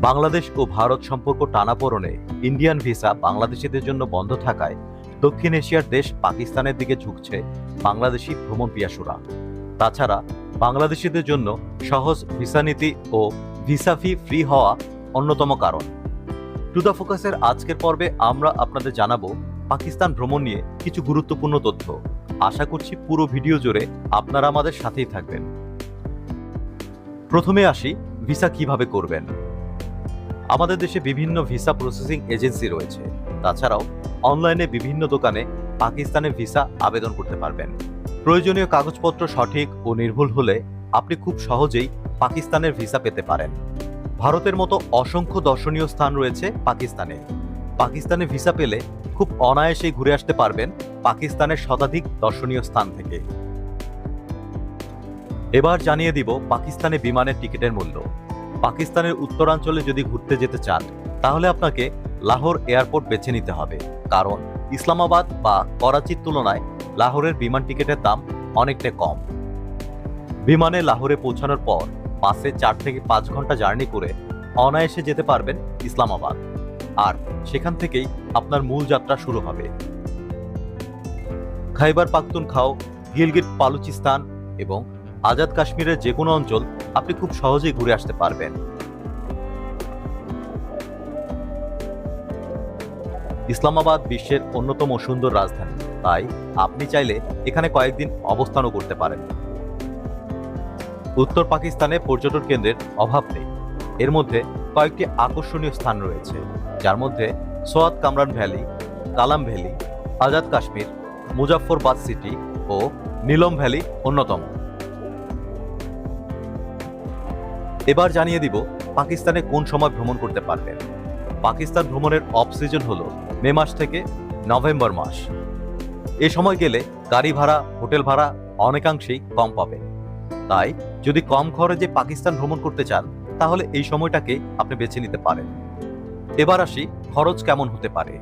বাংলাদেশ ও ভারত সম্পর্ক টানাপোড়েনে Indian visa বাংলাদেশিদের জন্য বন্ধ থাকায় দক্ষিণ এশিয়ার দেশ পাকিস্তানের দিকে ঝুঁকছে বাংলাদেশি ভ্রমণ পিয়াসুরা। তাছাড়া বাংলাদেশিদের জন্য সহজ ভিসা নীতি ও ভিসা ফ্রি হওয়া অন্যতম কারণ। টু দ্য ফোকাসের আজকের পর্বে আমরা আপনাদের জানাবো পাকিস্তান ভ্রমণ নিয়ে কিছু গুরুত্বপূর্ণ তথ্য। আশা করছি পুরো ভিডিও জুড়ে আপনারা আমাদের সাথেই থাকবেন। প্রথমে আসি ভিসা কিভাবে করবেন। আমাদের দেশে বিভিন্ন ভিসা প্রসেসিং এজেন্সি রয়েছে। তাছাড়াও অনলাইনে বিভিন্ন দোকানে পাকিস্তানের ভিসা আবেদন করতে পারবেন। প্রয়োজনীয় কাগজপত্র সঠিক ও নির্ভুল হলে আপনি খুব সহজেই পাকিস্তানের ভিসা পেতে পারেন। ভারতের মতো অসংখ্য দর্শনীয় স্থান রয়েছে পাকিস্তানে। পাকিস্তানে ভিসা পেলে খুব অনায়াসেই ঘুরে আসতে পারবেন পাকিস্তানের শতাধিক দর্শনীয় স্থান থেকে। এবার জানিয়ে দিব পাকিস্তানে বিমানের টিকিটের মূল্য। পাকিস্তানের উত্তরাঞ্চলে যদি ঘুরতে যেতে চান তাহলে আপনাকে লাহোর এয়ারপোর্ট বেছে নিতে হবে, কারণ ইসলামাবাদ বা করাচির তুলনায় লাহোরের বিমান টিকিটের দাম অনেকটা কম। বিমানে লাহোরে পৌঁছানোর পর বাসে 4 থেকে 5 ঘন্টা জার্নি করে অনায়াসে যেতে পারবেন ইসলামাবাদ, আর সেখান থেকেই আপনার মূল যাত্রা শুরু হবে। খাইবার পাখতুনখাও, গিলগিট বালুচিস্তান এবং আজাদ কাশ্মীরের যে কোনো অঞ্চল আপনি খুব সহজেই ঘুরে আসতে পারবেন। ইসলামাবাদ বিশ্বের অন্যতম সুন্দর রাজধানী, তাই আপনি চাইলে এখানে কয়েকদিন অবস্থানও করতে পারেন। উত্তর পাকিস্তানে পর্যটন কেন্দ্রের অভাব নেই। এর মধ্যে কয়েকটি আকর্ষণীয় স্থান রয়েছে, যার মধ্যে সোয়াত কামরান ভ্যালি, কালাম ভ্যালি, আজাদ কাশ্মীর, মুজাফফরবাদ সিটি ও নীলম ভ্যালি অন্যতম। এবার জানিয়ে দিব পাকিস্তানে কোন সময় ভ্রমণ করতে পারবেন। পাকিস্তান ভ্রমণের অফ সিজন হলো মে মাস থেকে নভেম্বর মাস। এ সময় গেলে গাড়ি ভাড়া, হোটেল ভাড়া অনেকাংশেই কম পাবেন। তাই যদি কম খরচে পাকিস্তান ভ্রমণ করতে চান তাহলে এই সময়টাকে আপনি বেছে নিতে পারেন। এবার আসি খরচ কেমন হতে পারে।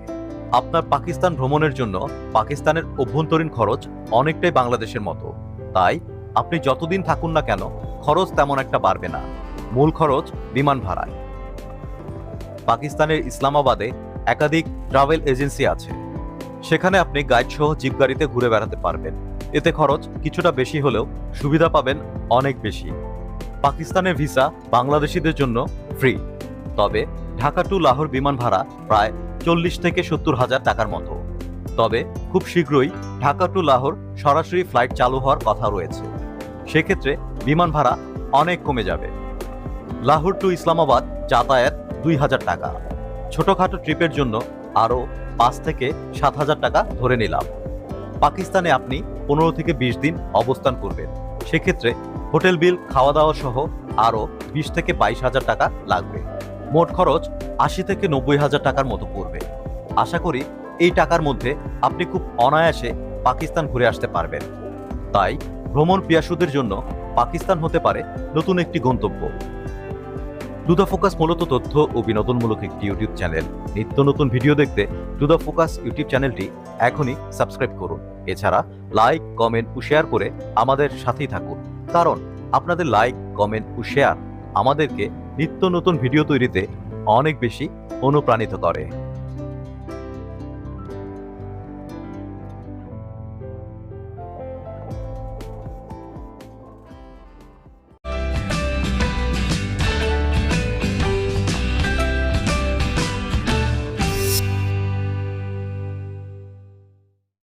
আপনার পাকিস্তান ভ্রমণের জন্য পাকিস্তানের অভ্যন্তরীণ খরচ অনেকটাই বাংলাদেশের মতো, তাই আপনি যতদিন থাকুন না কেন খরচ তেমন একটা বাড়বে না। মূল খরচ বিমান ভাড়ায়। পাকিস্তানের ইসলামাবাদে একাধিক ট্রাভেল এজেন্সি আছে। সেখানে আপনি গাইড সহ জিপ গাড়িতে ঘুরে বেড়াতে পারবেন। এতে খরচ কিছুটা বেশি হলেও সুবিধা পাবেন অনেক বেশি। পাকিস্তানের ভিসা বাংলাদেশিদের জন্য ফ্রি, তবে ঢাকা টু লাহোর বিমান ভাড়া প্রায় 40 থেকে 70 হাজার টাকার মতো। তবে খুব শীঘ্রই ঢাকা টু লাহোর সরাসরি ফ্লাইট চালু হওয়ার কথা রয়েছে। সেক্ষেত্রে বিমান ভাড়া অনেক কমে যাবে। লাহোর টু ইসলামাবাদ যাতায়াত 2000 টাকা। ছোটখাটো ট্রিপের জন্য আরও 5 থেকে 7 হাজার টাকা ধরে নিলাম। পাকিস্তানে আপনি 15 থেকে 20 দিন অবস্থান করবেন। সেক্ষেত্রে হোটেল বিল, খাওয়া দাওয়া সহ আরও 20 থেকে 22 হাজার টাকা লাগবে। মোট খরচ 80 থেকে 90 হাজার টাকার মতো পড়বে। আশা করি এই টাকার মধ্যে আপনি খুব অনায়াসে পাকিস্তান ঘুরে আসতে পারবেন। তাই ভ্রমণ পিয়াসুদের জন্য পাকিস্তান হতে পারে নতুন একটি গন্তব্য। টু দ্য ফোকাস মূলত তথ্য ও বিনোদনমূলক একটি ইউটিউব চ্যানেল। নিত্য নতুন ভিডিও দেখতে টু দ্য ফোকাস ইউটিউব চ্যানেলটি এখনই সাবস্ক্রাইব করুন। এছাড়া লাইক, কমেন্ট ও শেয়ার করে আমাদের সাথেই থাকুন, কারণ আপনাদের লাইক, কমেন্ট ও শেয়ার আমাদেরকে নিত্য নতুন ভিডিও তৈরিতে অনেক বেশি অনুপ্রাণিত করে।